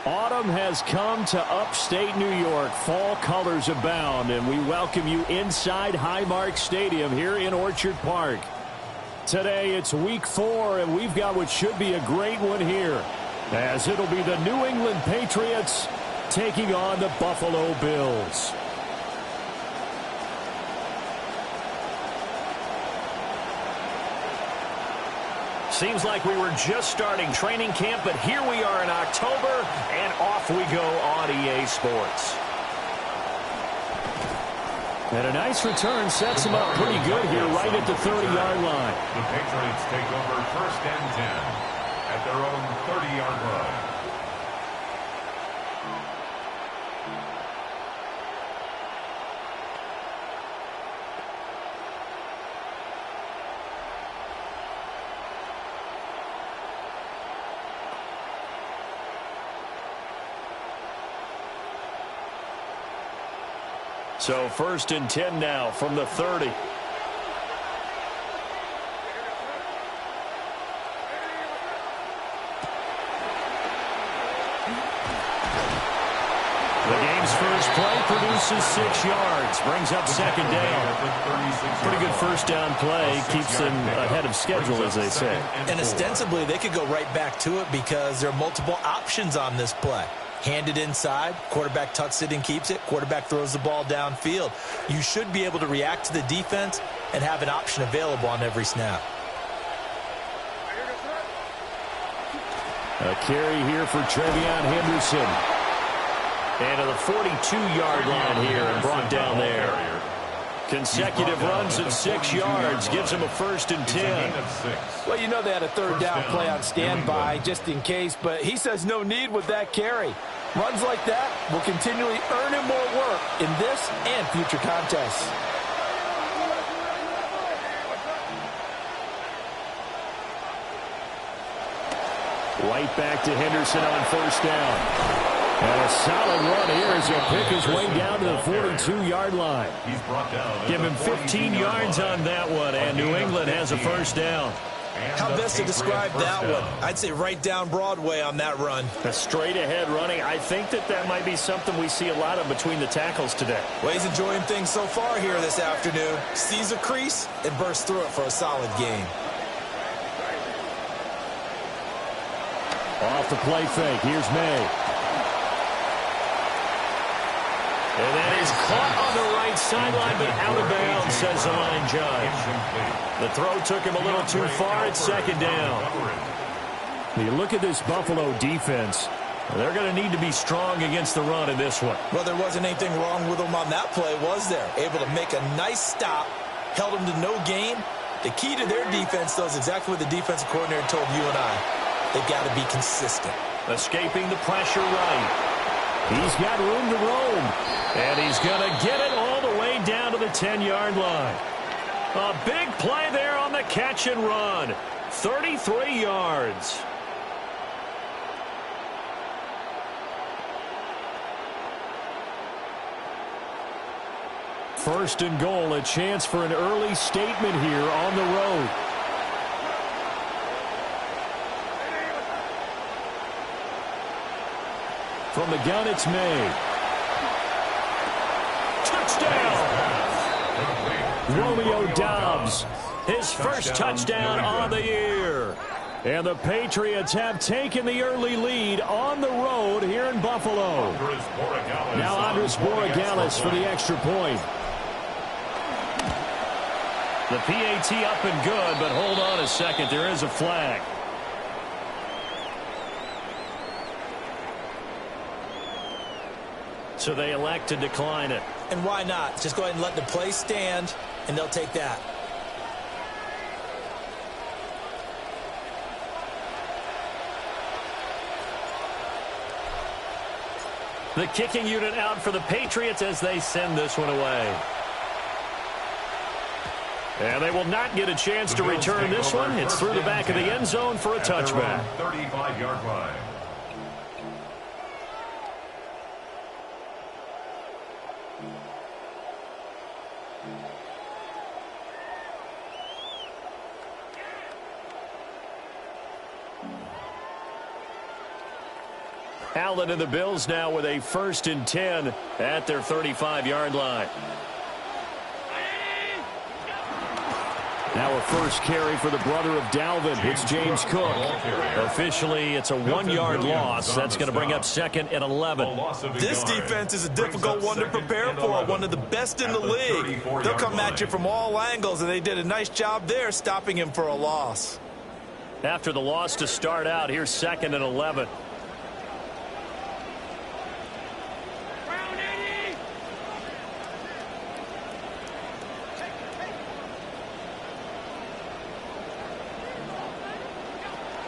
Autumn has come to upstate New York. Fall colors abound, and we welcome you inside Highmark Stadium here in Orchard Park. Today, it's week 4, and we've got what should be a great one here, as it'll be the New England Patriots taking on the Buffalo Bills. Seems like we were just starting training camp, but here we are in October, and off we go on EA Sports. And a nice return sets him up pretty good here right at the 30-yard line. The Patriots take over 1st and 10 at their own 30-yard line. So 1st and 10 now from the 30. first play produces 6 yards. Brings up second down. Pretty good first down play. Keeps them ahead of schedule, as they say. And ostensibly, they could go right back to it because there are multiple options on this play. Hand it inside, quarterback tucks it and keeps it, quarterback throws the ball downfield. You should be able to react to the defense and have an option available on every snap. A carry here for Trevion Henderson. And to the 42-yard line here and brought down there. Consecutive runs of 6 yards gives him a 1st and 10. Well, you know they had a third down play on standby just in case, but he says no need with that carry. Runs like that will continually earn him more work in this and future contests. Right back to Henderson on 1st down. And a solid run here as he'll pick his way down to the 42-yard line. Give him 15 yards on that one, and New England has a 1st down. How best to describe that one? I'd say right down Broadway on that run. A straight-ahead running. I think that might be something we see a lot of between the tackles today. Well, he's enjoying things so far here this afternoon. Sees a crease and bursts through it for a solid gain. Off the play fake. Here's May. And that is caught on the right sideline, but out of bounds, says the line judge. The throw took him a little too far at 2nd down. You look at this Buffalo defense. They're going to need to be strong against the run in this one. Well, there wasn't anything wrong with them on that play, was there? Able to make a nice stop, held them to no gain. The key to their defense, though, is exactly what the defensive coordinator told you and I. They've got to be consistent. Escaping the pressure right. He's got room to roam. And he's going to get it all the way down to the 10-yard line. A big play there on the catch and run. 33 yards. First and goal, a chance for an early statement here on the road. From the gun, it's May. Touchdown! Romeo Doubs, his first touchdown on the year. And the Patriots have taken the early lead on the road here in Buffalo. Now Andres Borregales for the extra point. The PAT up and good, but hold on a second. There is a flag. So they elect to decline it. And why not? Just go ahead and let the play stand, and they'll take that. The kicking unit out for the Patriots as they send this one away. And they will not get a chance to return this one. It's through the back of the end zone for a touchback. 35-yard line. Allen and the Bills now with a 1st and 10 at their 35-yard line. Now a first carry for the brother of Dalvin. It's James Cook. Officially, it's a 1-yard loss. That's going to bring up 2nd and 11. This defense is a difficult one to prepare for, one of the best in the league. They'll come at you from all angles, and they did a nice job there stopping him for a loss. After the loss to start out, here's 2nd and 11.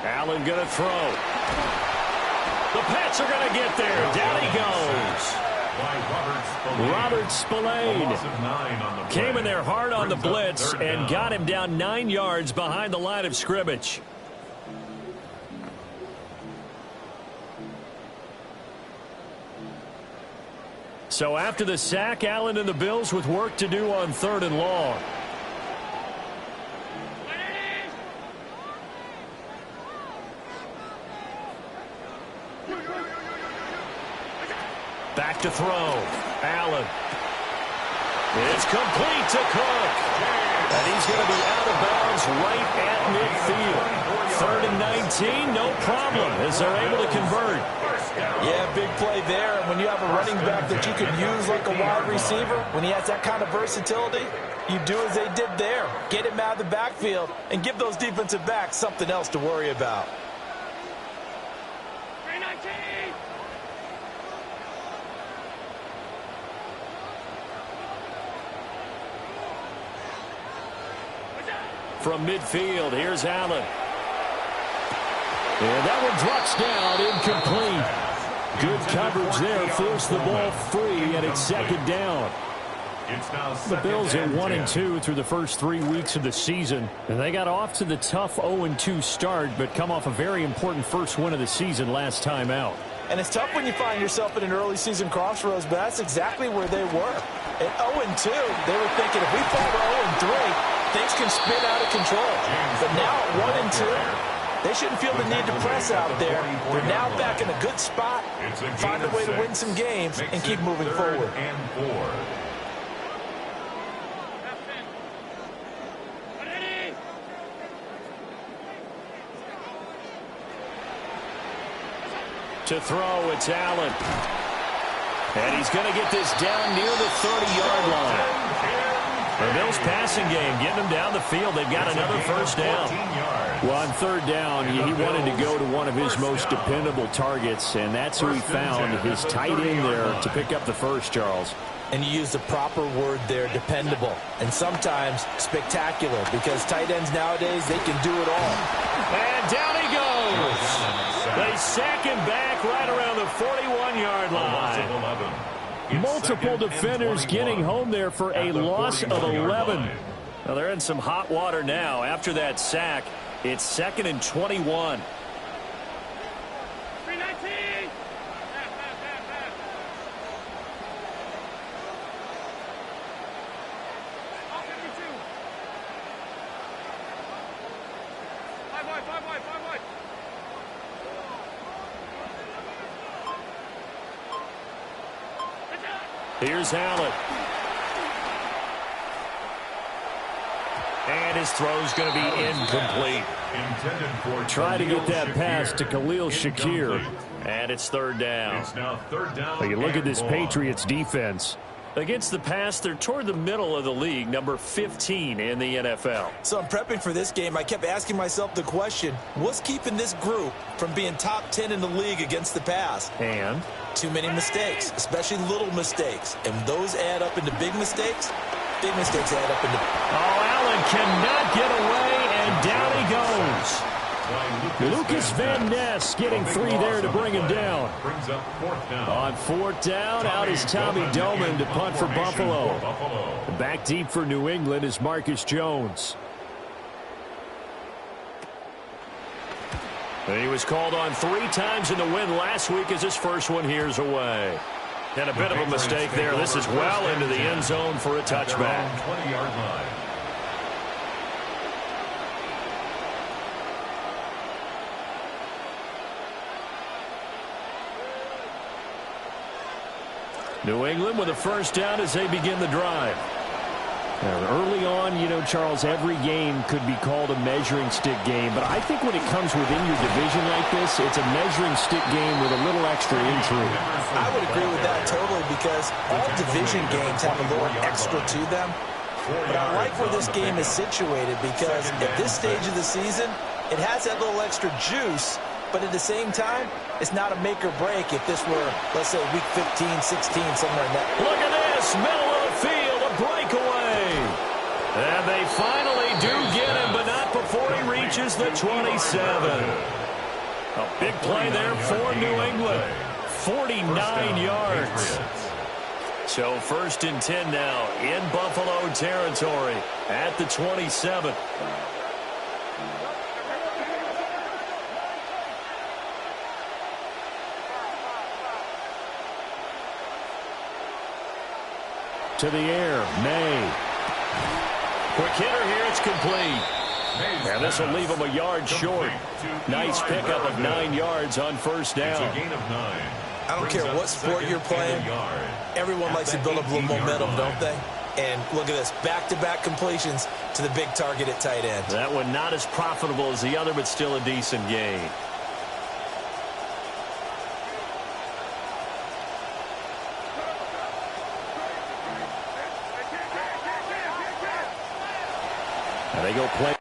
Allen going to throw. The Pats are going to get there. Down he goes. Robert Spillane came in there hard on the blitz and got him down 9 yards behind the line of scrimmage. So after the sack, Allen and the Bills with work to do on 3rd and long. Back to throw. Allen. It's complete to Cook. And he's going to be out of bounds right at midfield. 3rd and 19, no problem, as they're able to convert. Yeah, big play there. And when you have a running back that you can use like a wide receiver, when he has that kind of versatility, you do as they did there. Get him out of the backfield and give those defensive backs something else to worry about. From midfield, here's Allen. And that one drops down, incomplete. Good coverage there, forced the ball free, and it's 2nd down. The Bills are 1-2 through the first 3 weeks of the season, and they got off to the tough 0-2 start, but come off a very important first win of the season last time out. And it's tough when you find yourself in an early season crossroads, but that's exactly where they were. At 0-2, they were thinking if we fall to 0-3, things can spin out of control. But now at 1-2, they shouldn't feel the need to press out there. They're now back in a good spot, find a way to win some games, and keep moving forward. To throw, it's Allen. And he's going to get this down near the 30-yard line. The Bills passing game, getting them down the field. They've got another first down. Well, on 3rd down, he wanted to go to one of his most dependable targets, and that's who he found, his tight end there to pick up the first, Charles. And you use the proper word there, dependable, and sometimes spectacular, because tight ends nowadays, they can do it all. And down he goes. They sack him back right around the 41-yard line. Multiple defenders getting home there for a loss of 11. Well, they're in some hot water now. After that sack, it's 2nd and 21. Here's Allen. And his throw's going to be incomplete. Try to get that pass to Khalil Shakir. And it's 3rd down. It's now 3rd down. You look at this Patriots defense. Against the pass, they're toward the middle of the league, number 15 in the NFL. So I'm prepping for this game. I kept asking myself the question, what's keeping this group from being top 10 in the league against the pass? And? Too many mistakes, especially little mistakes. And those add up into big mistakes. Big mistakes add up into... Oh, Allen cannot get away, and down he goes. Lucas Van Ness getting 3 there to bring him down. Brings up 4th down. On 4th down, out is Tommy Doman to punt for Buffalo. Back deep for New England is Marcus Jones. He was called on 3 times in the win last week as his first one here's away. And a bit of a mistake there. This is well into the end zone for a touchback. 20-yard line. New England with a first down as they begin the drive. Early on, you know, Charles, every game could be called a measuring stick game. But I think when it comes within your division like this, it's a measuring stick game with a little extra intrigue. I would agree with that totally, because all division games have a little extra to them. But I like where this game is situated, because at this stage of the season, it has that little extra juice. But at the same time, it's not a make or break if this were, let's say, week 15, 16, somewhere in that. Look at this, middle of the field, a breakaway. And they finally do get him, but not before he reaches the 27. A big play there for New England. 49 yards. So 1st and 10 now in Buffalo territory at the 27. To the air, May. Quick hitter here, it's complete. And this will leave him a yard short. Nice pickup of 9 yards on 1st down. It's a gain of 9. I don't care what sport you're playing, everyone likes to build up a little momentum, don't they? And look at this, back-to-back completions to the big target at tight end. That one not as profitable as the other, but still a decent gain. And they go play.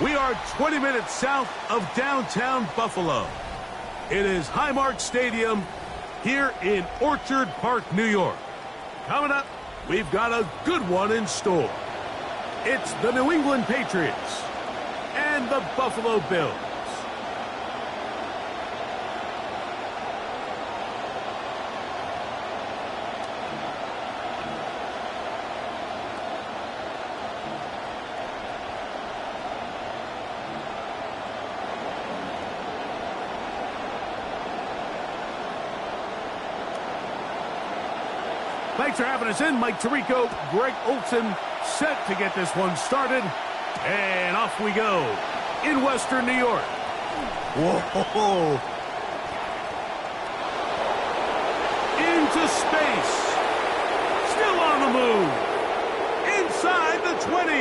We are 20 minutes south of downtown Buffalo. It is Highmark Stadium here in Orchard Park, New York. Coming up, we've got a good one in store. It's the New England Patriots and the Buffalo Bills. Thanks for having us in. Mike Tirico, Greg Olson, set to get this one started. And off we go in Western New York. Whoa. Into space. Still on the move. Inside the 20.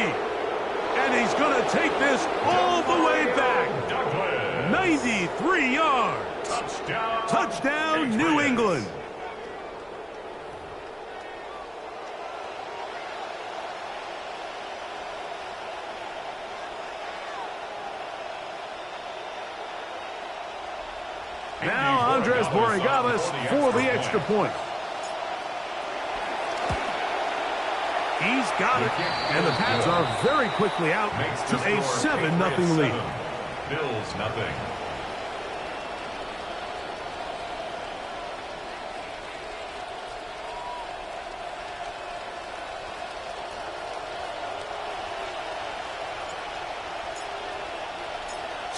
And he's going to take this all the way back. 93 yards. Touchdown, New England. Now Andres Borregales for the extra point. He's got it, and the Pats are very quickly out to a 7-0 lead. Bills nothing.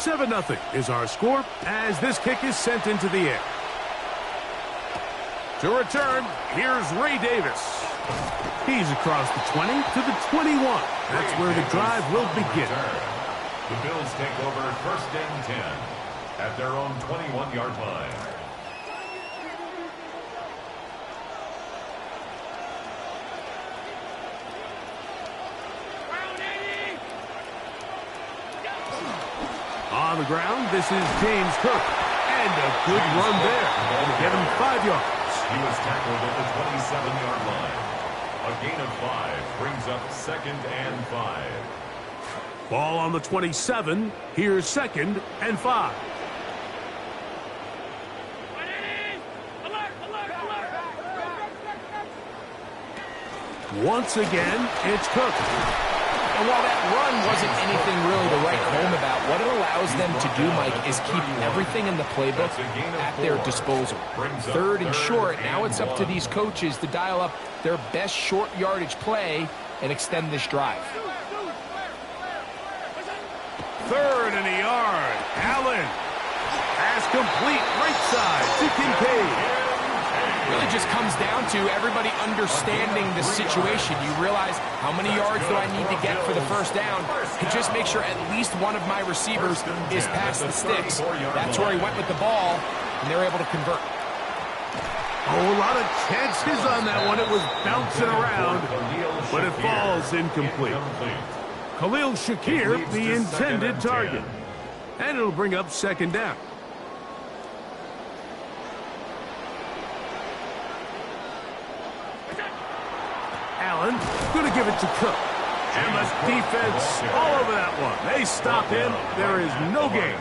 7-0 is our score as this kick is sent into the air. To return, here's Ray Davis. He's across the 20 to the 21. That's where the drive will begin. The Bills take over first and 10 at their own 21-yard line. On the ground, this is James Cook. And a good run there. It'll get him 5 yards. He was tackled at the 27-yard line. A gain of 5 brings up second and 5. Ball on the 27. Here's second and 5. Once again, it's Cook. And while that run wasn't anything really to write home about, what it allows them to do, Mike, is keep everything in the playbook at their disposal. Third and short, now it's up to these coaches to dial up their best short yardage play and extend this drive. Third and a yard. Allen. Pass complete right side to Kincaid. Really just comes down to everybody understanding the situation. You realize how many yards do I need to get for the first down, and just make sure at least one of my receivers is past the sticks. That's where he went with the ball, and they were able to convert. Oh, a lot of chances on that one. It was bouncing around, but it falls incomplete. Khalil Shakir, the intended target. And it'll bring up second down. Allen, going to give it to Cook. And the defense all over that one. They stop him. There is no gain.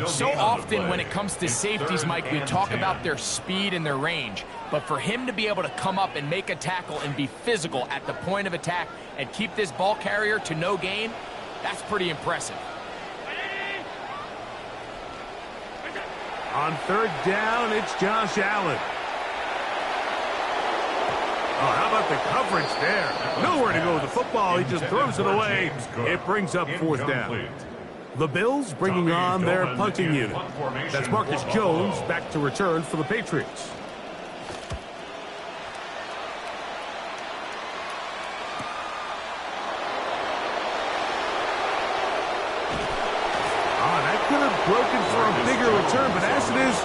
So often when it comes to safeties, Mike, we talk about their speed and their range. But for him to be able to come up and make a tackle and be physical at the point of attack and keep this ball carrier to no gain, that's pretty impressive. On third down, it's Josh Allen. Oh, how about the coverage there? Nowhere to go with the football. He just throws it away. It brings up fourth down. The Bills bringing on their punting unit. That's Marcus Jones back to return for the Patriots. That could have broken for a bigger return, but as it is,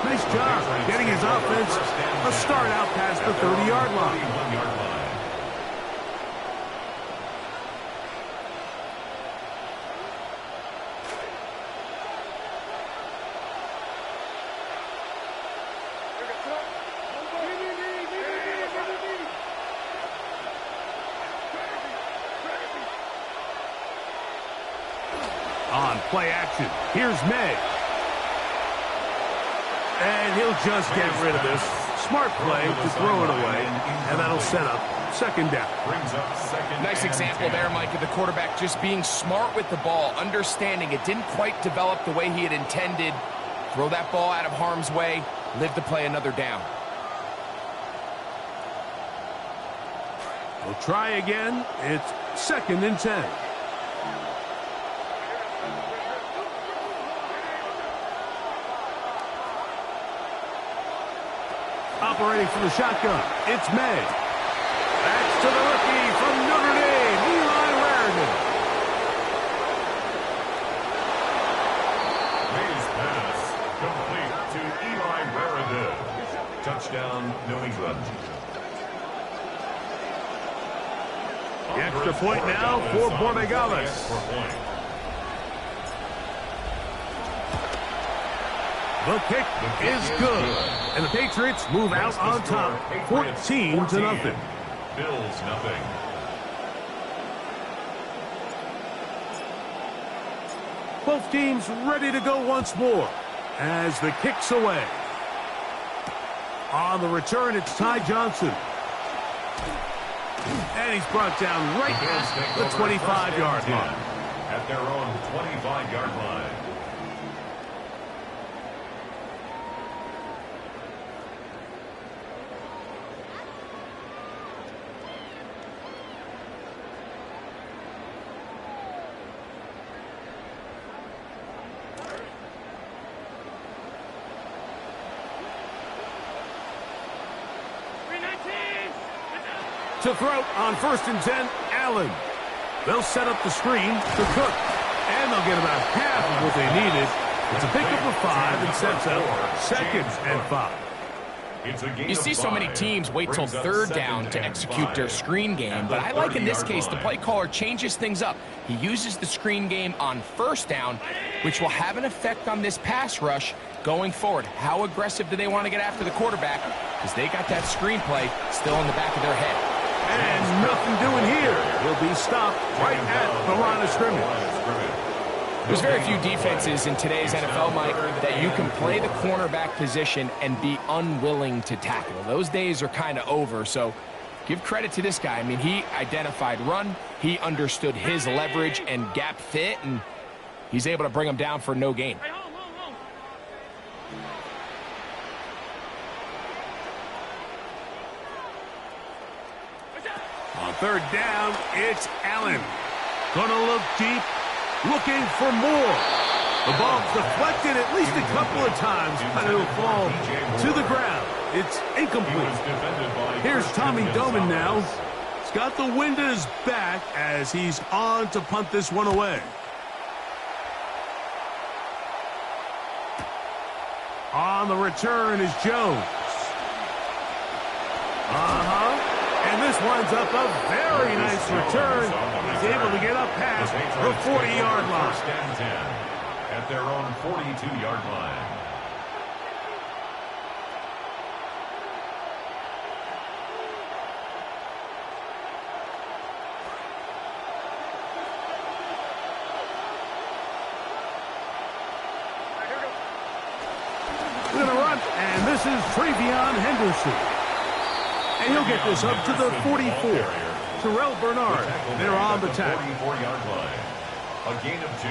nice job getting his offense a start out past the 30-yard line. On play action, here's May. And he'll just get rid of this. Smart play to throw it away, and that'll set up second down. Nice example there, Mike, of the quarterback just being smart with the ball, understanding it didn't quite develop the way he had intended. Throw that ball out of harm's way, live to play another down. We'll try again. It's second and 10. Operating from the shotgun, it's May. That's to the rookie from Notre Dame, Eli Rarigan. May's pass complete to Eli Rarigan. Touchdown, New England. The extra point now for Borregales. The kick is good. And the Patriots move out on top, 14-0. Bills nothing. Both teams ready to go once more as the kick's away. On the return, it's Ty Johnson. And he's brought down right at the 25-yard line. At their own 25-yard line. To throw on 1st and 10, Allen. They'll set up the screen to Cook. And they'll get about half of what they needed. It's a pickup of 5 and sets up 2nd and 5. You see so many teams wait till 3rd down to execute their screen game, but I like in this case the play caller changes things up. He uses the screen game on 1st down, which will have an effect on this pass rush going forward. How aggressive do they want to get after the quarterback? Because they got that screen play still in the back of their head. And nothing doing here. Will be stopped right at the line of scrimmage. There's very few defenses in today's NFL, Mike, that you can play the cornerback position and be unwilling to tackle. Those days are kind of over, so give credit to this guy. I mean, he identified run, he understood his leverage and gap fit, and he's able to bring him down for no gain. On 3rd down, it's Allen. Gonna look deep. Looking for more. The ball's deflected at least a couple of times, but it'll fall to the ground. It's incomplete. Here's Tommy Doman now. He's got the wind at his back as he's on to punt this one away. On the return is Jones. And this winds up a very nice return. He's able to get up past the 40-yard line. 1st and 10 at their own 42-yard line. We're going to run, and this is Travion Henderson. And he'll get this up to the 44. Terrell Bernard, they're on the tackle. 44-yard line. A gain of 2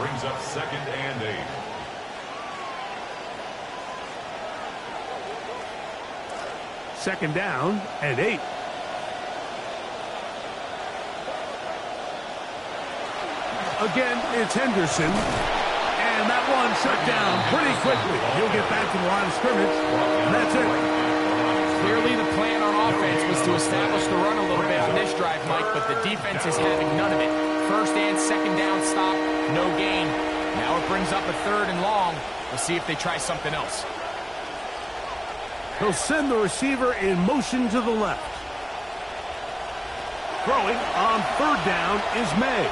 brings up 2nd and 8. Second down and 8. Again, it's Henderson. And that one shut down pretty quickly. He'll get back to the line of scrimmage. And that's it. Clearly the plan on offense was to establish the run a little bit on this drive, Mike, but the defense is having none of it. 1st and 2nd down stop, no gain. Now it brings up a 3rd and long. We'll see if they try something else. He'll send the receiver in motion to the left. Throwing on 3rd down is May.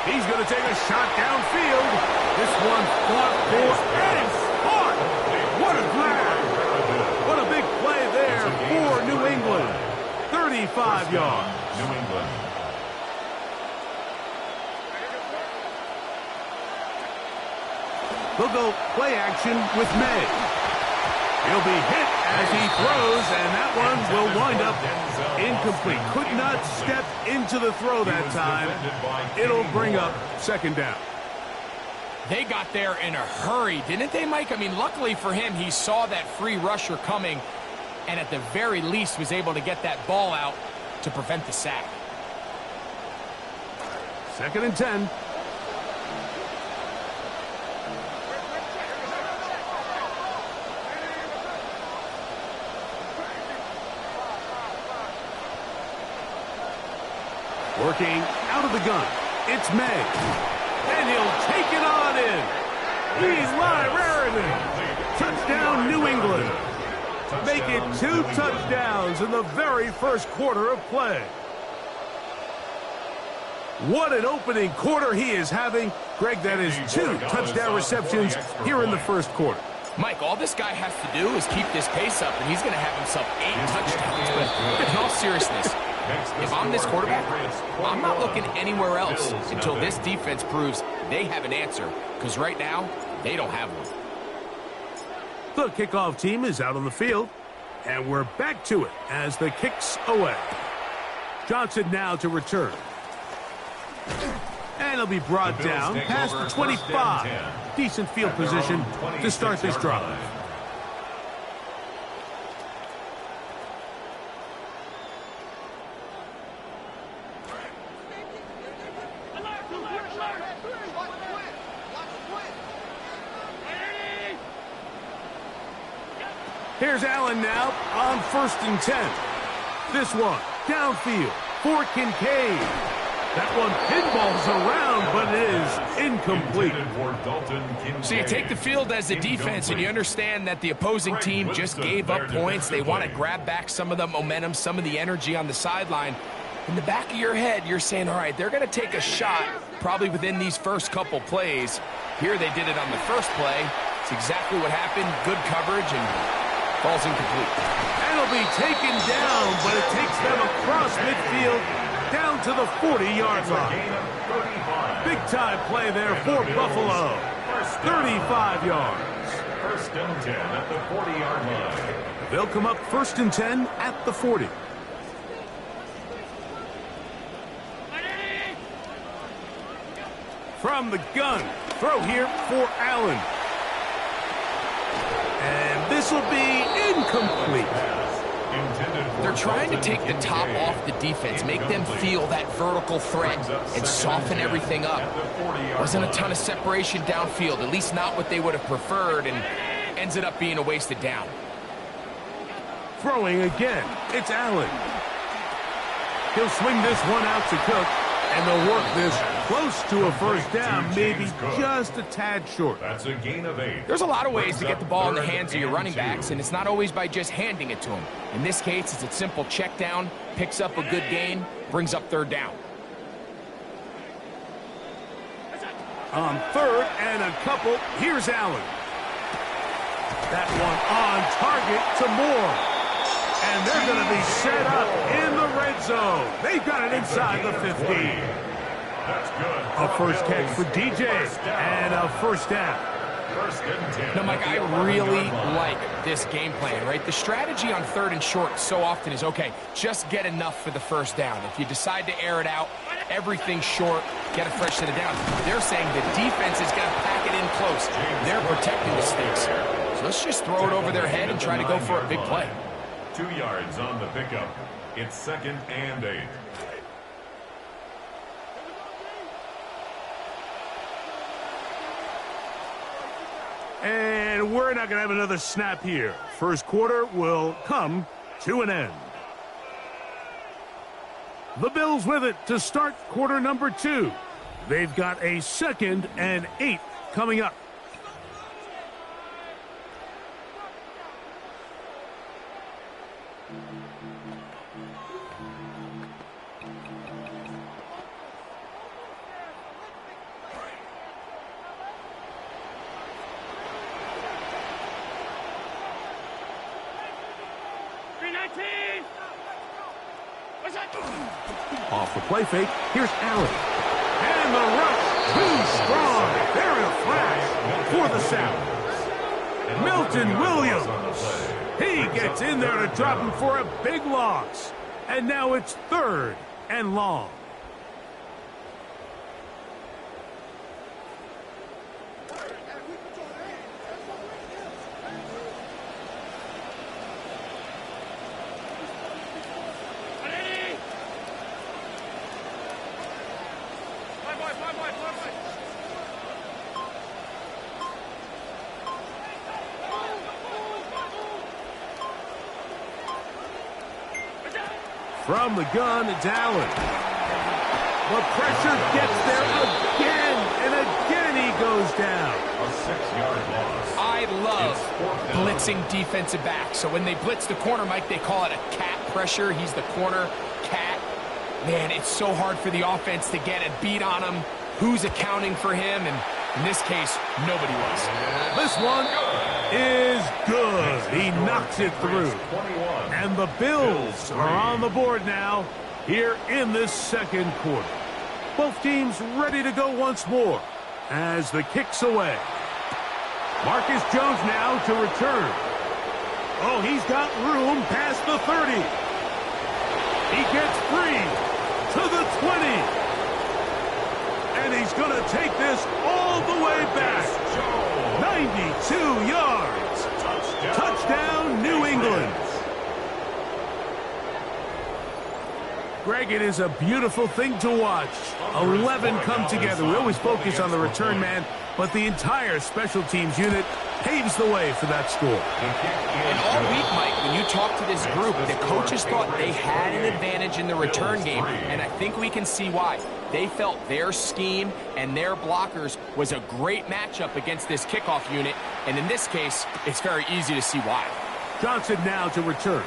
He's going to take a shot downfield. This one fought for and caught. What a grab. What a big play there for New England. 35 yards. New England. They'll go play action with May. He'll be hit as he throws, and that one will wind up incomplete. Could not step into the throw that time. It'll bring up 2nd down. They got there in a hurry, didn't they, Mike? I mean, luckily for him, he saw that free rusher coming and at the very least was able to get that ball out to prevent the sack. 2nd and 10. Working out of the gun. It's May. And he'll take it on in. Eli Rariman. Touchdown, New England. Make it 2 touchdowns in the very first quarter of play. What an opening quarter he is having. Greg, that is 2 touchdown receptions here in the first quarter. Mike, all this guy has to do is keep this pace up, and he's going to have himself 8 touchdowns. But in all seriousness, if I'm this quarterback, I'm not looking anywhere else until this defense proves they have an answer, because right now, they don't have one. The kickoff team is out on the field, and we're back to it as the kick's away. Johnson now to return. And he'll be brought down past the 25. Decent field position to start this drive. Here's Allen now on 1st and 10. This one downfield for Kincaid. That one pinballs around, but it is incomplete. So you take the field as a defense, and you understand that the opposing team just gave up points. They want to grab back some of the momentum, some of the energy on the sideline. In the back of your head, you're saying, all right, they're going to take a shot probably within these first couple plays. Here they did it on the first play. It's exactly what happened. Good coverage, and falls incomplete. That'll be taken down, but it takes them across midfield down to the 40-yard line. Big-time play there for Buffalo. 35 yards. First and 10 at the 40-yard line. They'll come up first and 10 at the 40. From the gun, throw here for Allen. And this will be incomplete. They're trying to take the top off the defense, make them feel that vertical threat, and soften everything up. Wasn't a ton of separation downfield, at least not what they would have preferred, and ends it up being a wasted down. Throwing again, it's Allen. He'll swing this one out to Cook, and they'll work this close to a first down, maybe just a tad short. That's a gain of 8. There's a lot of ways to get the ball in the hands of your running backs, and it's not always by just handing it to them. In this case, it's a simple check down, picks up a good gain, brings up third down. On third and a couple, here's Allen. That one on target to Moore. And they're going to be set up in the red zone. They've got it inside the 15. That's good. A first catch for DJ and a first down. First and 10. Now, Mike, I really like this game plan, right? The strategy on third and short so often is, okay, just get enough for the first down. If you decide to air it out, everything short, get a fresh set of downs. They're saying the defense is going to pack it in close. They're protecting the stakes. So let's just throw it over their head and try to go for a big play. 2 yards on the pickup. It's second and 8. And we're not going to have another snap here. First quarter will come to an end. The Bills with it to start quarter number 2. They've got a second and 8 coming up. Off the play fake, here's Allen. And the rush, too strong. They're in a flash for the Sound. Milton Williams. He gets in there to drop him for a big loss. And now it's third and long. From the gun, it's Allen. The pressure gets there again, and again he goes down. A 6-yard loss. I love blitzing defensive backs. So when they blitz the corner, Mike, they call it a cat pressure. He's the corner cat. Man, it's so hard for the offense to get a beat on him. Who's accounting for him? And in this case, nobody was. This one is good. He knocks it through. And the Bills are on the board now here in this second quarter. Both teams ready to go once more as the kick's away. Marcus Jones now to return. Oh, he's got room past the 30. He gets free to the 20. And he's going to take this all the way back. 92 yards. Touchdown, New England. Greg, it is a beautiful thing to watch. 11 come together. We always focus on the return man, but the entire special teams unit paves the way for that score. And all week, Mike, when you talk to this group, the coaches thought they had an advantage in the return game, and I think we can see why. They felt their scheme and their blockers was a great matchup against this kickoff unit, and in this case, it's very easy to see why. Johnson now to return.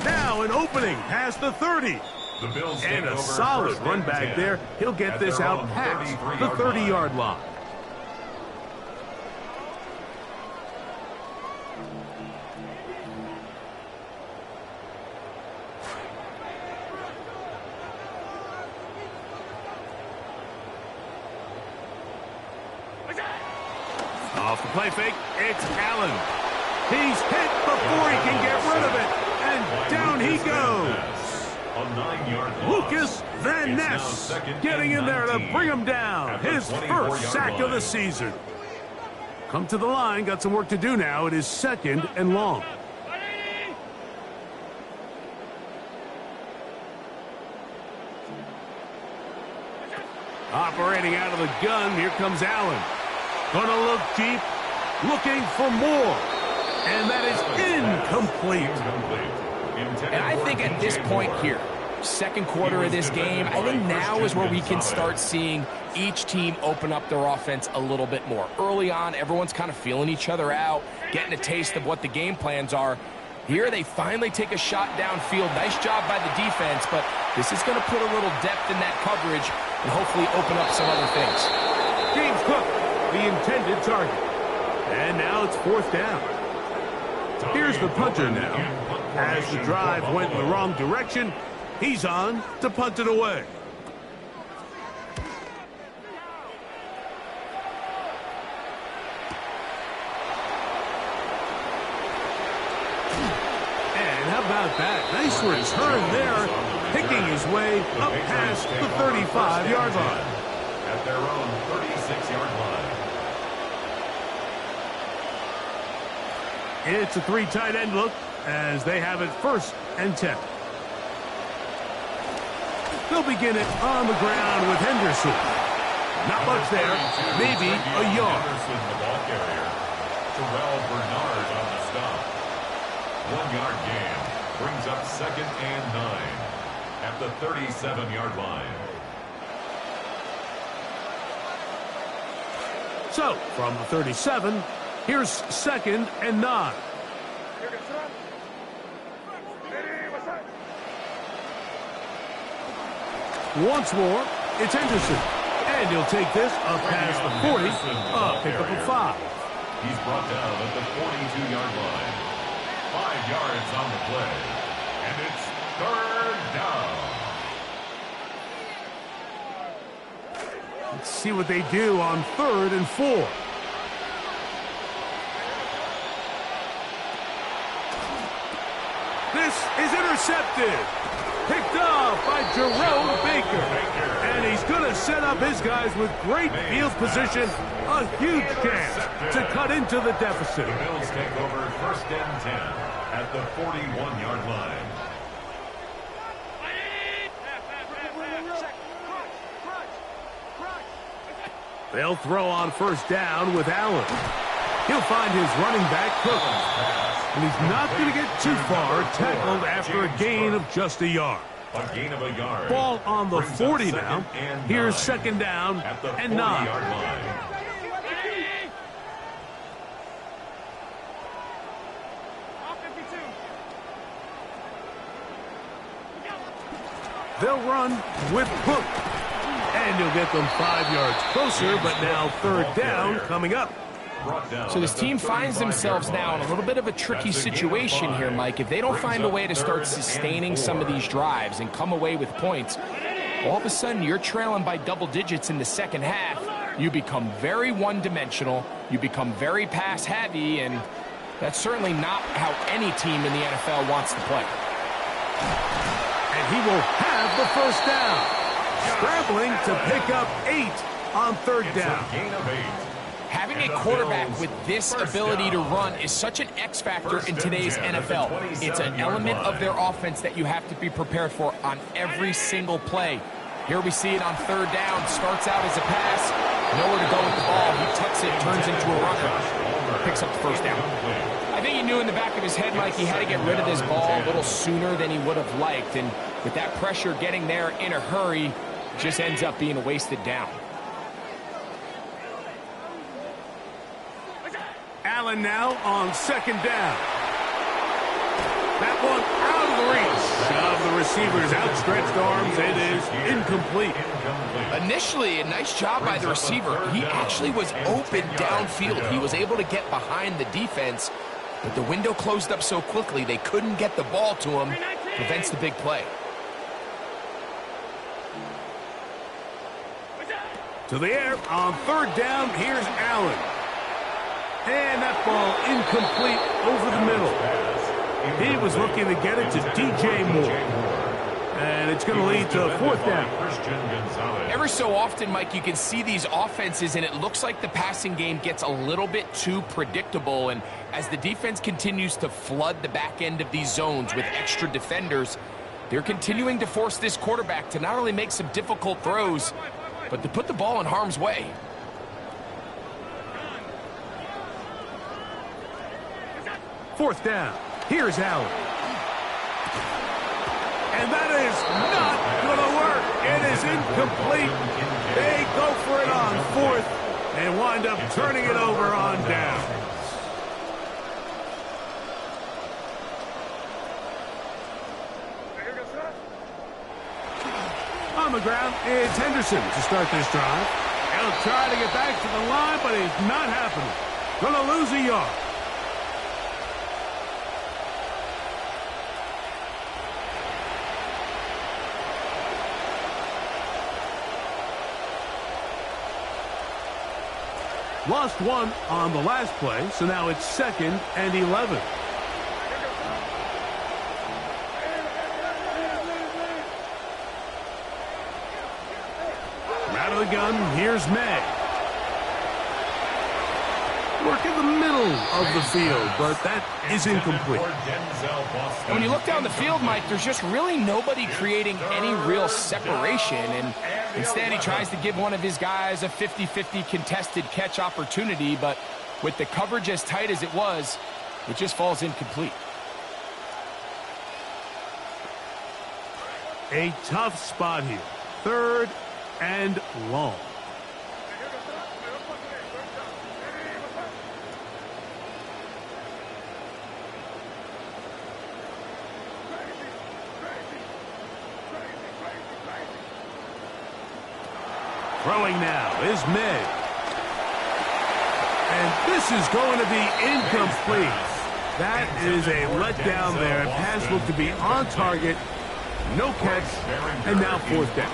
Now an opening past the 30. The Bills And a solid run back there. He'll get this out past the 30-yard line. Off the play fake, it's Allen. He's hit before he can get rid of it. And down he goes. A 9-yard Lucas Van Ness getting in there to bring him down. His first sack of the season. Come to the line, got some work to do now. It is 2nd and long. Operating out of the gun, here comes Allen. Gonna look deep, looking for more. And that is incomplete. And I think at this point here, second quarter of this game, I think now is where we can start seeing each team open up their offense a little bit more. Early on, everyone's kind of feeling each other out, getting a taste of what the game plans are. Here they finally take a shot downfield. Nice job by the defense, but this is going to put a little depth in that coverage and hopefully open up some other things. James Cook, the intended target. And now it's 4th down. Here's the punter now. As the drive went in the wrong direction, he's on to punt it away. And how about that? Nice return there, picking his way up past the 35-yard line. At their own 36-yard line. It's a 3 tight end look as they have it 1st and 10. They'll begin it on the ground with Henderson. Not much there, maybe a yard. Henderson, the ball carrier. Terrell Bernard on the stop. 1-yard gain brings up 2nd and 9 at the 37-yard line. So, from the 37, here's 2nd and 9. Once more, it's Henderson. And he'll take this up past the 40, pick up a 5. He's brought down at the 42-yard line. 5 yards on the play. And it's 3rd down. Let's see what they do on 3rd and 4. This is intercepted. Picked off by Jerome Baker. And he's going to set up his guys with great field position. A huge chance to cut into the deficit. The Bills take over 1st and 10 at the 41-yard line. They'll throw on 1st down with Allen. He'll find his running back, Cook. And he's not going to get too far, tackled after a gain of just a yard. A gain of a yard. Ball on the 40 now. Here's 2nd down and 9. They'll run with Cook. And he'll get them 5 yards closer, but now 3rd down coming up. So this team finds themselves now in a little bit of a tricky situation here, Mike. If they don't find a way to start sustaining some of these drives and come away with points, all of a sudden you're trailing by double digits in the second half. You become very one-dimensional. You become very pass-heavy, and that's certainly not how any team in the NFL wants to play. And he will have the 1st down. Scrambling to pick up 8 on 3rd down. Gain of 8. Having a quarterback with this ability to run is such an X factor in today's NFL. It's an element of their offense that you have to be prepared for on every single play. Here we see it on third down. Starts out as a pass. Nowhere to go with the ball. He tucks it, turns into a runner. Picks up the first down. I think he knew in the back of his head, Mike, he had to get rid of this ball a little sooner than he would have liked. And with that pressure getting there in a hurry, it just ends up being a wasted down. Allen now on second down. That one out of the reach of the receiver's outstretched arms. It is incomplete. Initially, a nice job by the receiver. He actually was open downfield. He was able to get behind the defense, but the window closed up so quickly they couldn't get the ball to him. Prevents the big play. To the air on third down. Here's Allen. And that ball incomplete over the middle. He was looking to get it to DJ Moore. And it's going to lead to fourth down. Every so often, Mike, you can see these offenses, and it looks like the passing game gets a little bit too predictable. And as the defense continues to flood the back end of these zones with extra defenders, they're continuing to force this quarterback to not only make some difficult throws, but to put the ball in harm's way. Fourth down. Here's Allen. And that is not going to work. It is incomplete. They go for it on fourth and wind up turning it over on down. On the ground, it's Henderson to start this drive. He'll try to get back to the line, but it's not happening. Going to lose a yard. Lost one on the last play, so now it's 2nd and 11. Out of the gun, here's May. Work in the middle of the field, but that is incomplete. And when you look down the field, Mike, there's just really nobody creating any real separation. And instead, he tries to give one of his guys a 50-50 contested catch opportunity, but with the coverage as tight as it was, it just falls incomplete. A tough spot here. 3rd and long. Throwing now is May. And this is going to be incomplete. That is a letdown there. Pass looked to be on target. No catch. And now fourth down.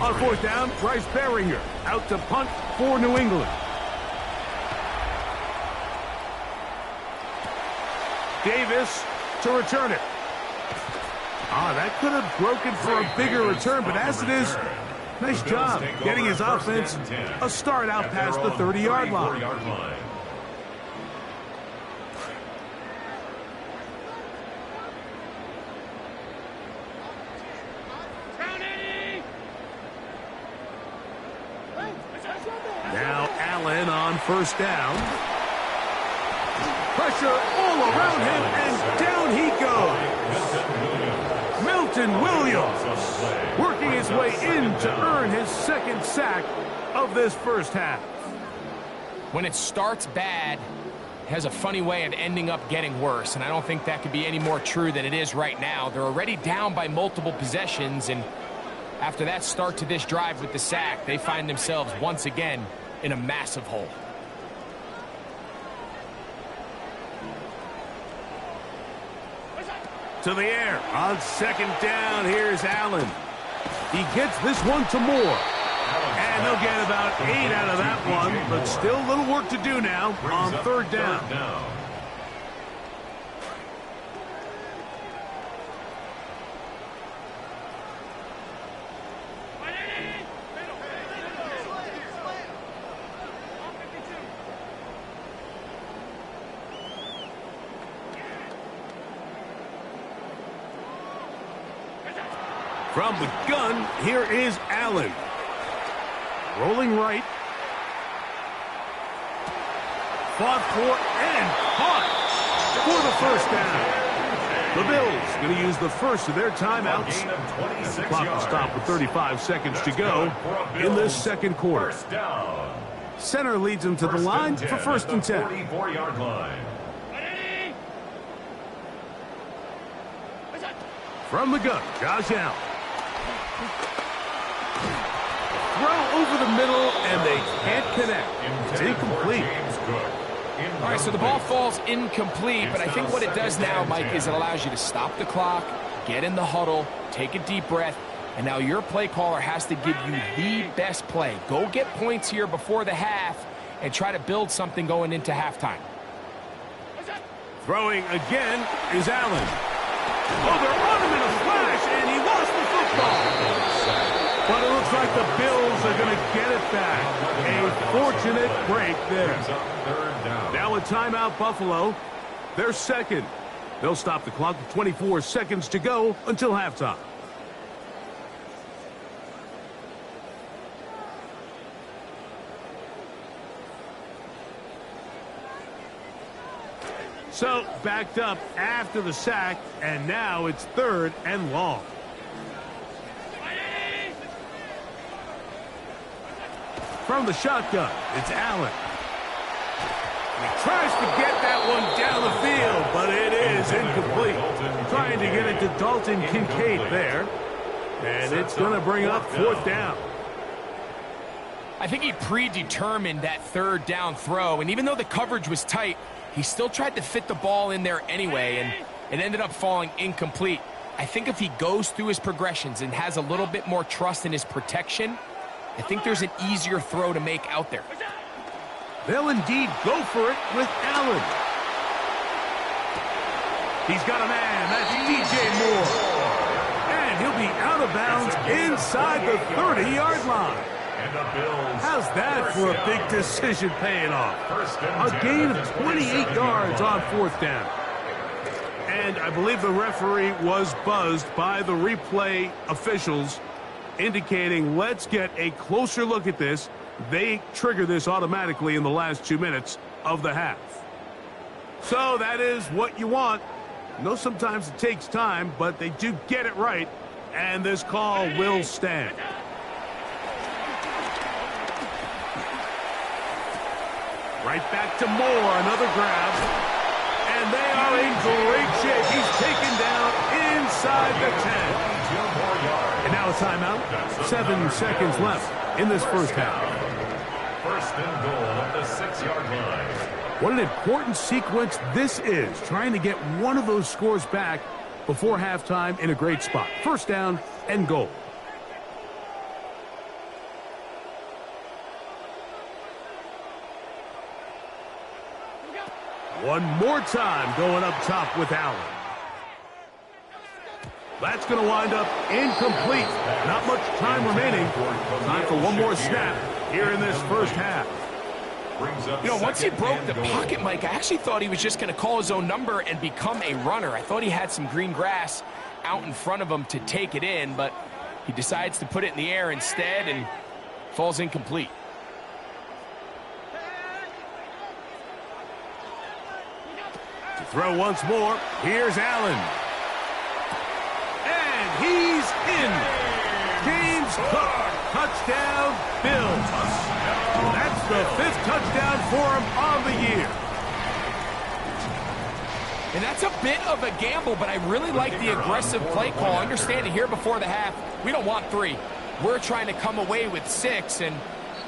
On fourth down, Bryce Beringer out to punt for New England. Davis to return it. That could have broken for a bigger return, but as it is, nice job getting his offense a start out past the 30-yard line. Now Allen on first down. Pressure all around him, and down he goes. Milton Williams working his way in to earn his 2nd sack of this first half. When it starts bad, it has a funny way of ending up getting worse, and I don't think that could be any more true than it is right now. They're already down by multiple possessions, and after that start to this drive with the sack, they find themselves once again in a massive hole. To the air on 2nd down. Here's Allen. He gets this one to Moore. And they'll get about 8 out of that one, but still a little work to do now on 3rd down. From the gun, here is Allen. Rolling right. Fought for and caught for the first down. The Bills going to use the first of their timeouts. The clock will stop with 35 seconds to go in this second quarter. Center leads them to the line for first and 10. 44-yard line. From the gun, Josh Allen. Throw over the middle, and they can't connect. It's incomplete. All right, so the ball falls incomplete, but I think what it does now, Mike, is it allows you to stop the clock, get in the huddle, take a deep breath, and now your play caller has to give you the best play. Go get points here before the half and try to build something going into halftime. Throwing again is Allen. Oh, they're on him in a flash, and he lost the football. But it looks like the Bills are going to get it back. A fortunate break there. Now a timeout, Buffalo. They're second. They'll stop the clock with 24 seconds to go until halftime. So, backed up after the sack, and now it's third and long. From the shotgun, it's Allen. He tries to get that one down the field, but it is incomplete. Trying to get it to Dalton Kincaid there. And it's going to bring up fourth down. I think he predetermined that third down throw, and even though the coverage was tight, he still tried to fit the ball in there anyway, and it ended up falling incomplete. I think if he goes through his progressions and has a little bit more trust in his protection, I think there's an easier throw to make out there. They'll indeed go for it with Allen. He's got a man. That's DJ Moore. And he'll be out of bounds inside the 30-yard line. How's that for a big decision paying off? A gain of 28 yards on fourth down. And I believe the referee was buzzed by the replay officials, indicating let's get a closer look at this. They trigger this automatically in the last 2 minutes of the half. So that is what you want. I know sometimes it takes time, but they do get it right, and this call will stand. Right back to Moore, another grab. And they are in great shape. He's taken down inside the 10. And now a timeout. 7 seconds left in this first half. First and goal at the 6-yard line. What an important sequence this is. Trying to get one of those scores back before halftime in a great spot. First down and goal. One more time going up top with Allen. That's going to wind up incomplete. Not much time remaining. Time for one more snap here in this first half. You know, once he broke the pocket, Mike, I actually thought he was just going to call his own number and become a runner. I thought he had some green grass out in front of him to take it in, but he decides to put it in the air instead and falls incomplete. To throw once more, here's Allen. And he's in. James Cook, touchdown, Bills. That's the 5th touchdown for him on the year. And that's a bit of a gamble, but I really like the aggressive play call. Understanding here before the half, we don't want 3. We're trying to come away with 6, and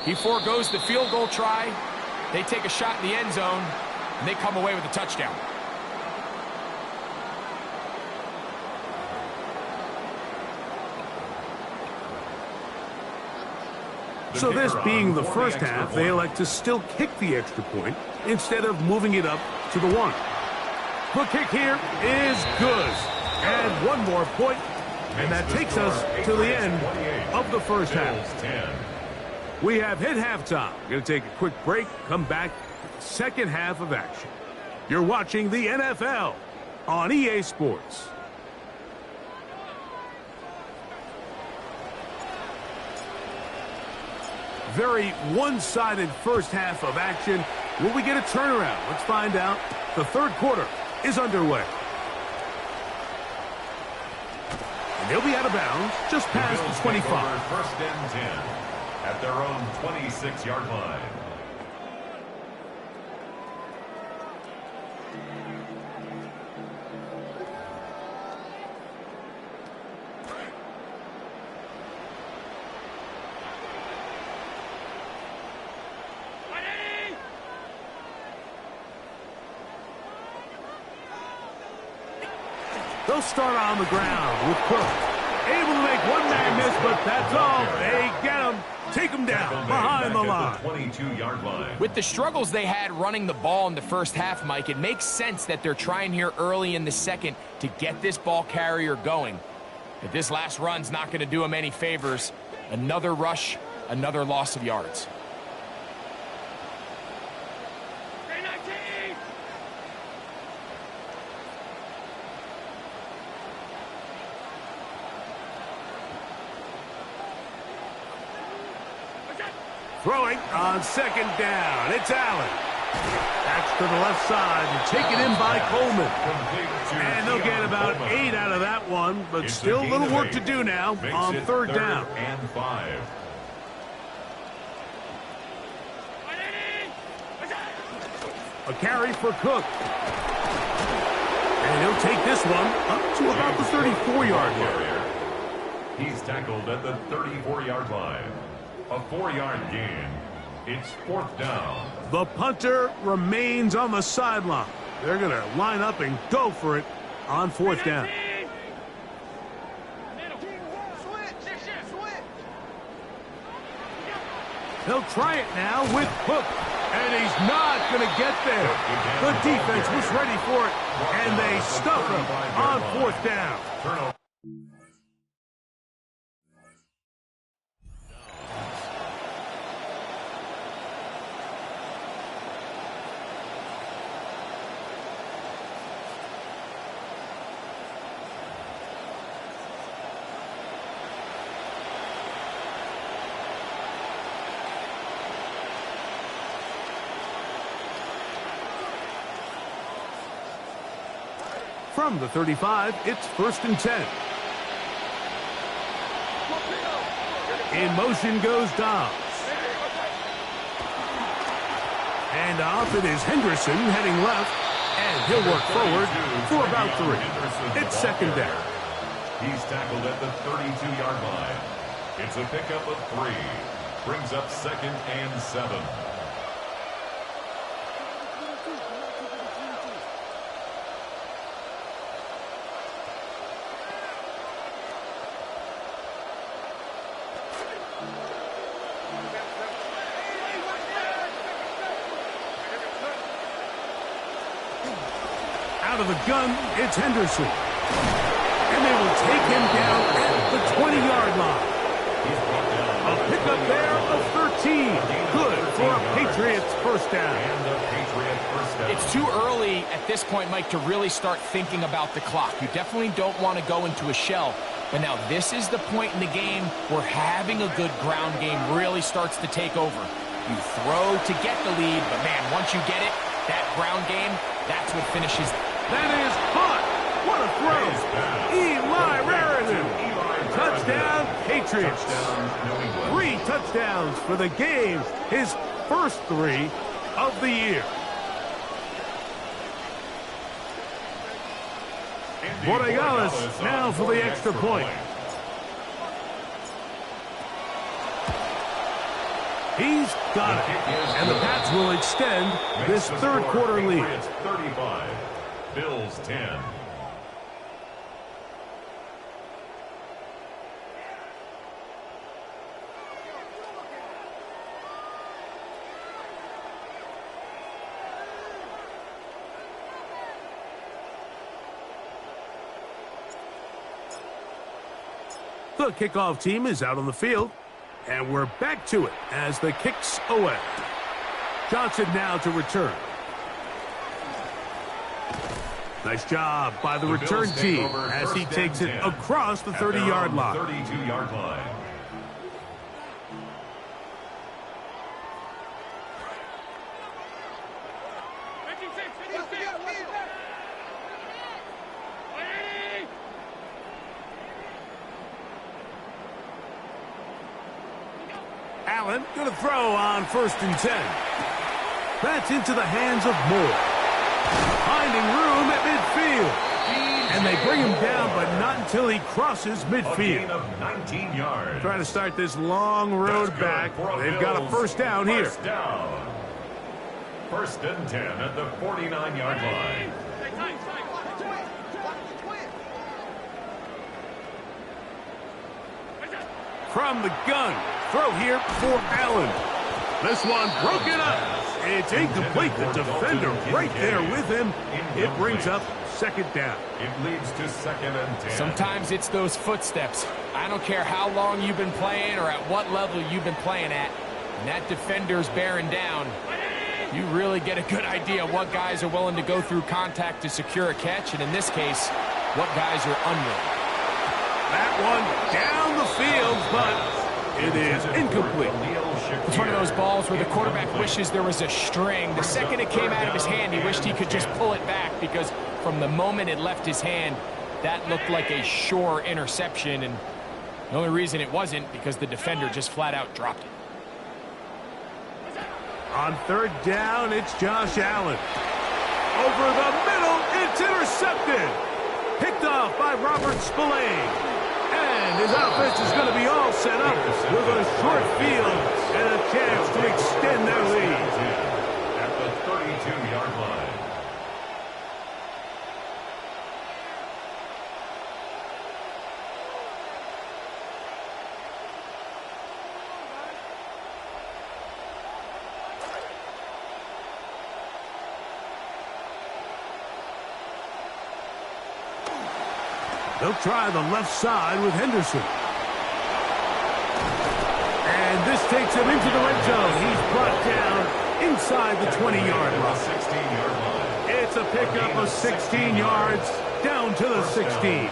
he forgoes the field goal try. They take a shot in the end zone, and they come away with a touchdown. So this being the first half, they elect to still kick the extra point instead of moving it up to the 1. The kick here is good. And one more point, and that takes us to the end of the first half. We have hit halftime. We're going to take a quick break, come back with the second half of action. You're watching the NFL on EA Sports. Very one-sided first half of action. Will we get a turnaround? Let's find out. The third quarter is underway. And they'll be out of bounds just past the 25. First and 10 at their own 26-yard line. They'll start on the ground with Cook. Able to make one man miss, but that's all. They get him. Take him down behind the line. 22-yard line. With the struggles they had running the ball in the first half, Mike, it makes sense that they're trying here early in the second to get this ball carrier going. But this last run's not going to do him any favors. Another rush, another loss of yards. Throwing on second down. It's Allen. That's to the left side and taken in by Coleman. And they'll get about 8 out of that one, but still a little work to do now on third down. And 5. A carry for Cook. And he'll take this one up to about the 34-yard line. He's tackled at the 34-yard line. A 4-yard gain. It's fourth down. The punter remains on the sideline. They're going to line up and go for it on fourth down. They'll try it now with Cook. And he's not going to get there. The defense was ready for it, and they stuff him on fourth down. Turnover. From the 35, it's first and 10. In motion goes Dobbs. And off it is Henderson heading left. And he'll work forward for about 3. It's second down. He's tackled at the 32-yard line. It's a pickup of 3. Brings up second and 7. Out of the gun, it's Henderson. And they will take him down at the 20-yard line. A pickup there of 13. Good for a Patriots first down. It's too early at this point, Mike, to really start thinking about the clock. You definitely don't want to go into a shell. But now this is the point in the game where having a good ground game really starts to take over. You throw to get the lead, but man, once you get it, that ground game, that's what finishes. That is hot. What a throw. Eli Raritan. Touchdown, Patriots. 3 touchdowns for the game. His first 3 of the year. Borregales now for the extra point. He's got it. And the Pats will extend this third quarter lead. 35. Bills 10. The kickoff team is out on the field, and we're back to it as the kick's away. Johnson now to return. Nice job by the return team as he takes it across the 30-yard line. 32-yard line. Allen going to throw on 1st and 10. That's into the hands of Moore. Finding room at midfield. And they bring him down, but not until he crosses midfield. A gain of 19 yards. Trying to start this long road back. They've got a first down here. First down. 1st and 10 at the 49-yard line. From the gun. Throw here for Allen. This one broken up. It's incomplete. The defender right there with him. It brings up 2nd down. It leads to 2nd and 10. Sometimes it's those footsteps. I don't care how long you've been playing or at what level you've been playing at. And that defender's bearing down. You really get a good idea of what guys are willing to go through contact to secure a catch, and in this case, what guys are unwilling. That one down the field, but it is incomplete. It's one of those balls where the quarterback wishes there was a string. The second it came out of his hand, he wished he could just pull it back, because from the moment it left his hand, that looked like a sure interception, and the only reason it wasn't because the defender just flat out dropped it. On 3rd down, it's Josh Allen. Over the middle, it's intercepted. Picked off by Robert Spillane. And his offense is going to be all set up with a short field and a chance to extend their lead. At the 32-yard line. They'll try the left side with Henderson. And this takes him into the red zone. He's brought down inside the 20-yard line. 16-yard line. It's a pickup of 16 yards down to the 16.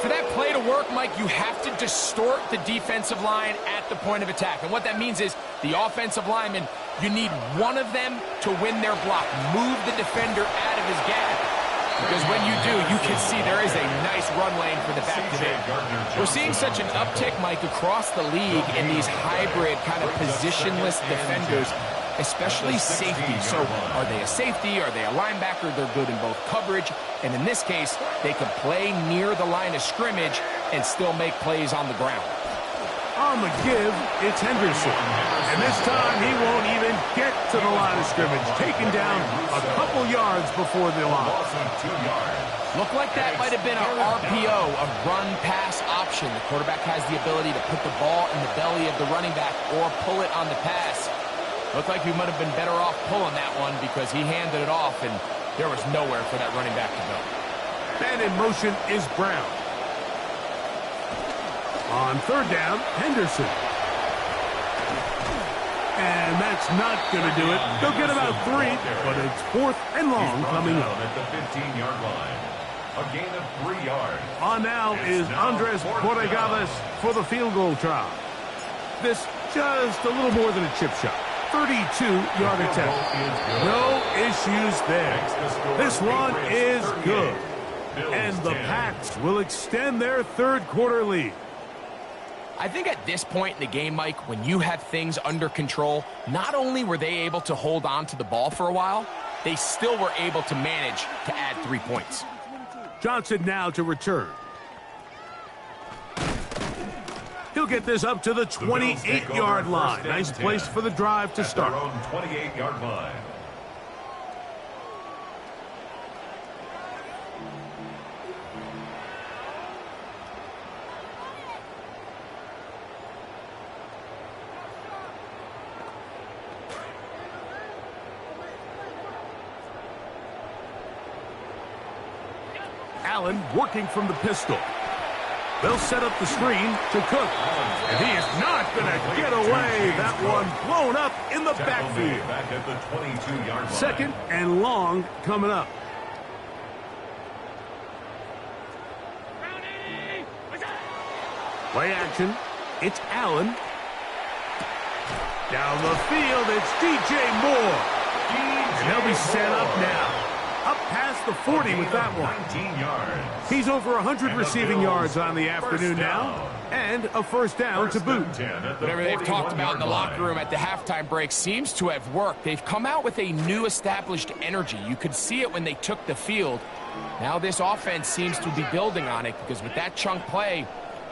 For that play to work, Mike, you have to distort the defensive line at the point of attack. And what that means is the offensive lineman, you need one of them to win their block. Move the defender out of his gap. Because when you do, you can see there is a nice run lane for the back to there. We're seeing such an uptick, Mike, across the league in these hybrid kind of positionless defenders, especially safety. So are they a safety? Are they a linebacker? They're good in both coverage. And in this case, they can play near the line of scrimmage and still make plays on the ground. On the give, it's Henderson. And this time, he won't even get to the line of scrimmage. Taken down a couple yards before the line. Looked like that might have been an RPO, a run-pass option. The quarterback has the ability to put the ball in the belly of the running back or pull it on the pass. Looked like he might have been better off pulling that one because he handed it off, and there was nowhere for that running back to go. And in motion is Brown. On 3rd down, Henderson. And that's not going to do it. They'll get about 3, but it's 4th and long coming up. At the 15-yard line. A gain of 3 yards. On now is Andres Borregales for the field goal try. This just a little more than a chip shot. 32-yard attempt. No issues there. This one is good. And the Pats will extend their 3rd quarter lead. I think at this point in the game, Mike, when you have things under control, not only were they able to hold on to the ball for a while, they still were able to manage to add 3 points. Johnson now to return. He'll get this up to the 28-yard line. Nice place for the drive to start. At their own 28-yard line. Allen working from the pistol. They'll set up the screen to Cook. And he is not going to get away. That one blown up in the backfield. Back at the 22-yard line. 2nd and long coming up. Play action. It's Allen. Down the field, it's DJ Moore. And they'll be set up now. up past the 40 with that one. 19 yards. He's over 100 receiving yards on the afternoon now, and a first down to boot. Whatever they've talked about in the locker room at the halftime break seems to have worked. They've come out with a new established energy. You could see it when they took the field. Now this offense seems to be building on it because with that chunk play,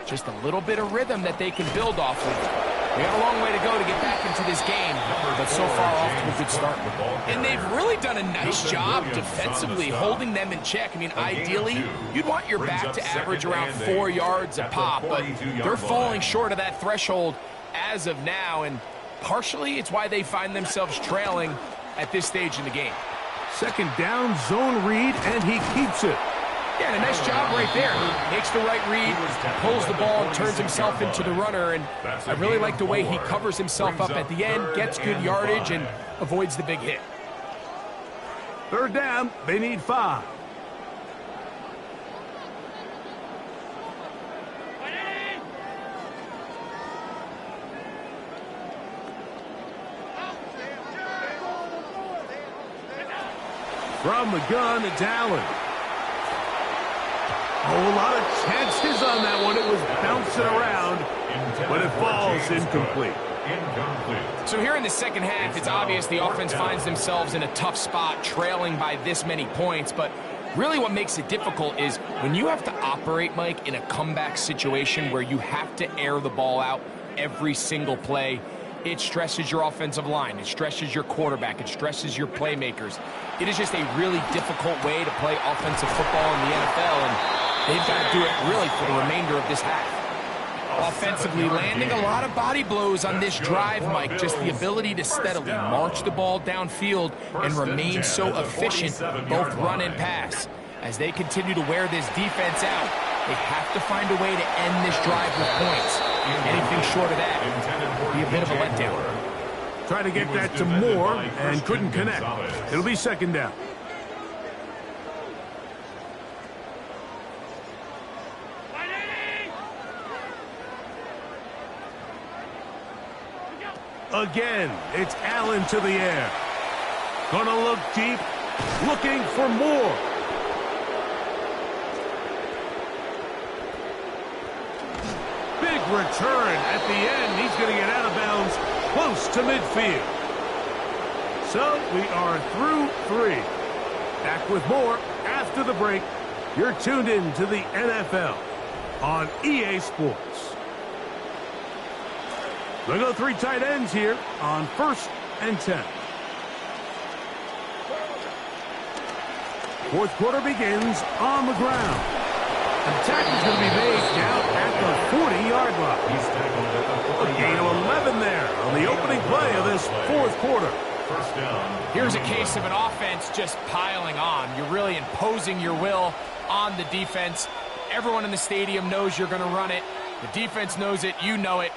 just a little bit of rhythm that they can build off of. We have a long way to go to get back into this game, but so far off to a good start. And they've really done a nice job defensively holding them in check. I mean, ideally, you'd want your back to average around 4 yards a pop, but they're falling short of that threshold as of now, and partially it's why they find themselves trailing at this stage in the game. Second down, zone read, and he keeps it. Yeah, and a nice job right there. Makes the right read, pulls the ball, and turns himself into the runner. And I really like the way he covers himself up at the end, gets good yardage, and avoids the big hit. Third down, they need 5. From the gun, it's Allen. A lot of chances on that one. It was bouncing around, but it falls incomplete. So here in the second half, it's obvious the offense finds themselves in a tough spot, trailing by this many points. But really what makes it difficult is when you have to operate, Mike, in a comeback situation where you have to air the ball out every single play, it stresses your offensive line. It stresses your quarterback. It stresses your playmakers. It is just a really difficult way to play offensive football in the NFL, and they've got to do it really for the remainder of this half. Offensively, landing a lot of body blows on this drive, Mike. Just the ability to steadily march the ball downfield and remain so efficient, both run and pass. As they continue to wear this defense out, they have to find a way to end this drive with points. Anything short of that will be a bit of a letdown. Trying to get that to Moore and couldn't connect. It'll be second down. Again, it's Allen to the air. Gonna look deep, looking for more. Big return at the end. He's going to get out of bounds close to midfield. So we are through 3. Back with more after the break. You're tuned in to the NFL on EA Sports. We'll go 3 tight ends here on 1st and 10. Fourth quarter begins on the ground. Attack is going to be made down at the 40-yard line. A gain of 11 there on the opening play of this fourth quarter. First down. Here's a case of an offense just piling on. You're really imposing your will on the defense. Everyone in the stadium knows you're going to run it. The defense knows it. You know it.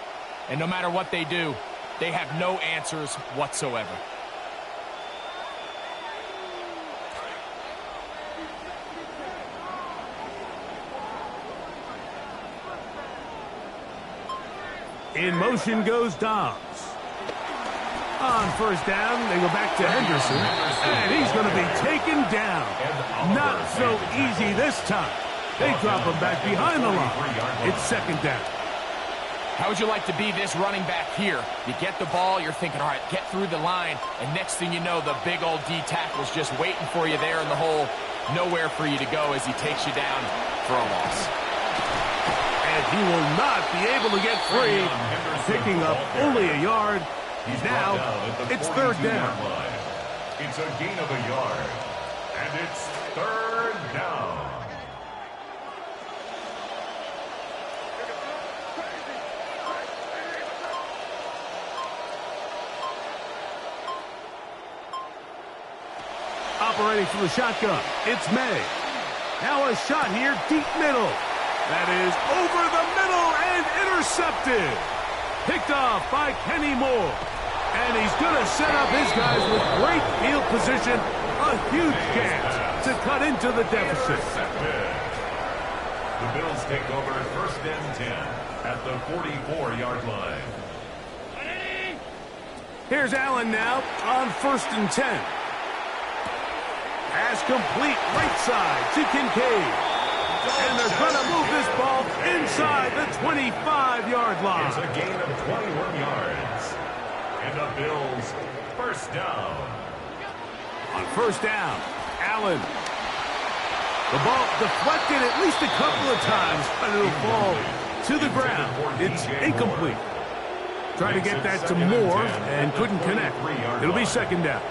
And no matter what they do, they have no answers whatsoever. In motion goes Dobbs. On first down, they go back to Henderson. And he's going to be taken down. Not so easy this time. They drop him back behind the line. It's second down. How would you like to be this running back here? You get the ball, you're thinking, all right, get through the line, and next thing you know, the big old D tackle's just waiting for you there in the hole. Nowhere for you to go as he takes you down for a loss. And he will not be able to get free, picking up only a yard. Now, it's third down. It's a gain of a yard, and it's third down. Operating from the shotgun, it's May. Now a shot here, deep middle. That is over the middle and intercepted. Picked off by Kenny Moore. And he's going to set up his guys with great field position. A huge chance to cut into the deficit. The Bills take over first and 10 at the 44-yard line. Here's Allen now on first and 10. Pass complete right side to Kincaid. And they're going to move this ball inside the 25-yard line. It's a gain of 21 yards. And the Bills first down. On first down, Allen. The ball deflected at least a couple of times, but it'll fall to the ground. It's incomplete. Trying to get that to Moore and couldn't connect. It'll be second down.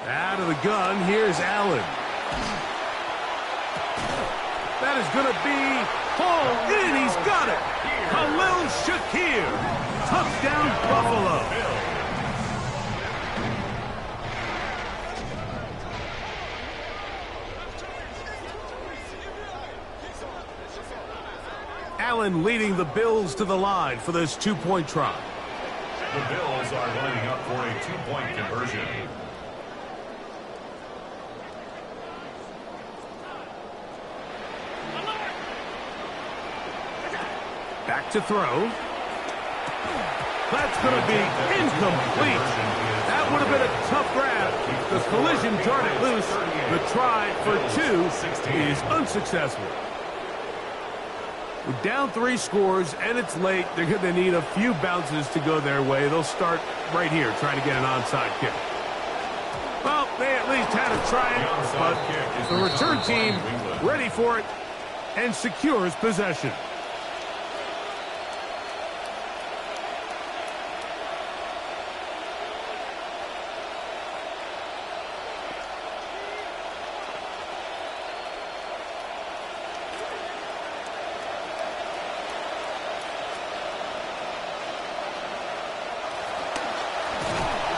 Out of the gun, here's Allen. That is going to be hauled in. He's got it. Khalil Shakir. Touchdown, Buffalo. Allen leading the Bills to the line for this two-point try. The Bills are lining up for a two-point conversion. Back to throw. That's going to be incomplete. That would have been a tough grab. The collision turned it loose. The try for two is unsuccessful. We're down 3 scores, and it's late. They're going to need a few bounces to go their way. They'll start right here trying to get an onside kick. Well, they at least had a try, but the return team ready for it and secures possession.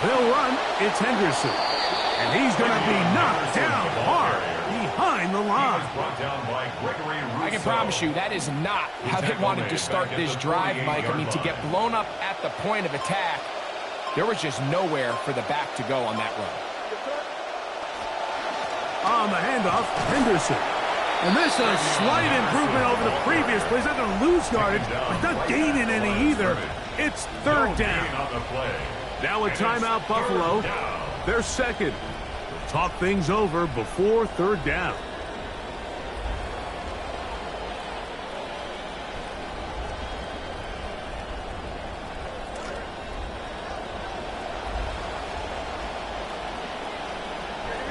They'll run. It's Henderson. And he's going to be knocked down hard behind the line. I can promise you that is not how they wanted to start this drive, Mike. I mean, to get blown up at the point of attack, there was just nowhere for the back to go on that run. On the handoff, Henderson. And this is a slight improvement over the previous plays. They're going to lose yardage, but not gaining any either. It's third down. Now a timeout, Buffalo. They're second. Talk things over before third down.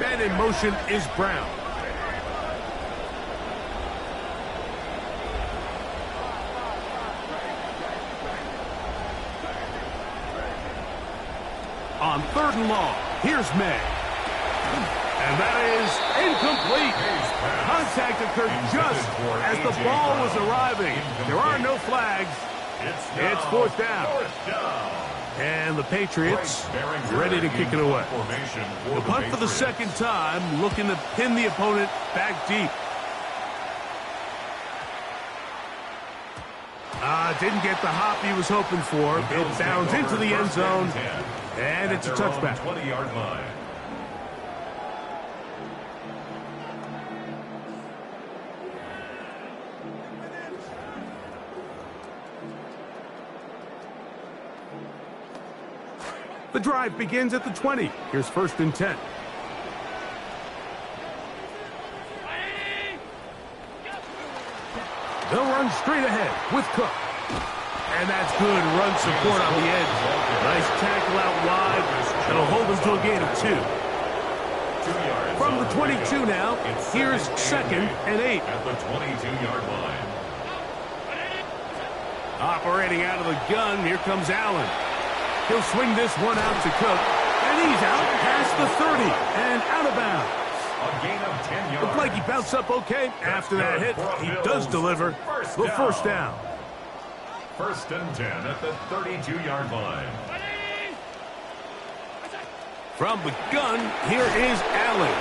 And in motion is Brown. On third and long, here's May. And that is incomplete. Contact occurred just as the ball was arriving. There are no flags. It's fourth down. And the Patriots ready to kick it away. The punt for the second time, looking to pin the opponent back deep. Didn't get the hop he was hoping for. It bounds into the end zone, and it's a touchback. 20-yard line. The drive begins at the 20. Here's first and 10. They'll run straight ahead with Cook. And that's good run support on the edge. Nice tackle out wide. That'll hold them to a gain of 2. From the 22 now, here's second and 8. At the 22-yard line. Operating out of the gun, here comes Allen. He'll swing this one out to Cook. And he's out past the 30 and out of bounds. A gain of 10 yards. Looked like he bounced up okay after that hit. He does deliver the first down. First and 10 at the 32-yard line. From the gun, here is Allen.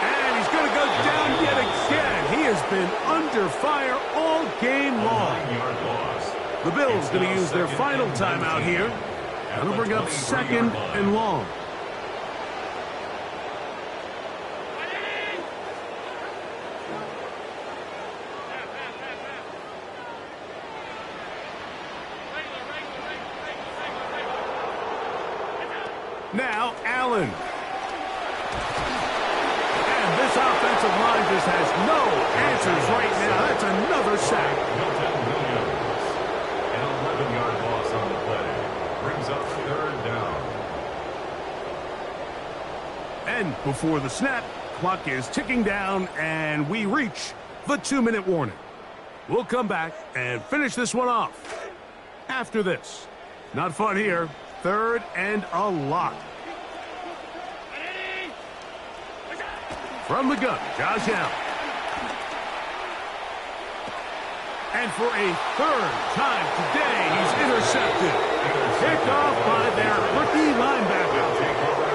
And he's going to go down yet again. He has been under fire all game long. 9-yard loss. The Bills going to use their final timeout here. That'll bring up second and long. Now Allen. And this offensive line just has no answers right now. That's another sack. Milton Williams. An 11-yard loss on the play. Brings up third down. And before the snap, clock is ticking down, and we reach the 2-minute warning. We'll come back and finish this one off after this. Not fun here. Third and a lot. From the gun, Josh Allen. And for a third time today, he's intercepted. Picked off by their rookie linebacker.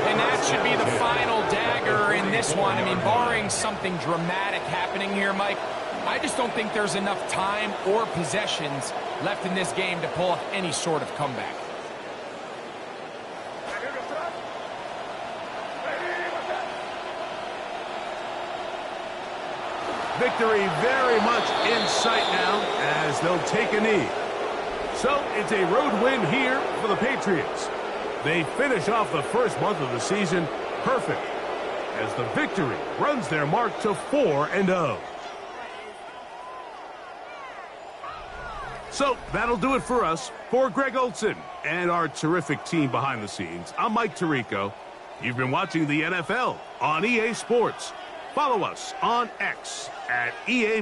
And that should be the final dagger in this one. I mean, barring something dramatic happening here, Mike, I just don't think there's enough time or possessions left in this game to pull off any sort of comeback. Victory very much in sight now as they'll take a knee. So it's a road win here for the Patriots. They finish off the first month of the season perfect as the victory runs their mark to 4-0. So that'll do it for us. For Greg Olson and our terrific team behind the scenes, I'm Mike Tirico. You've been watching the NFL on EA Sports. Follow us on X at EA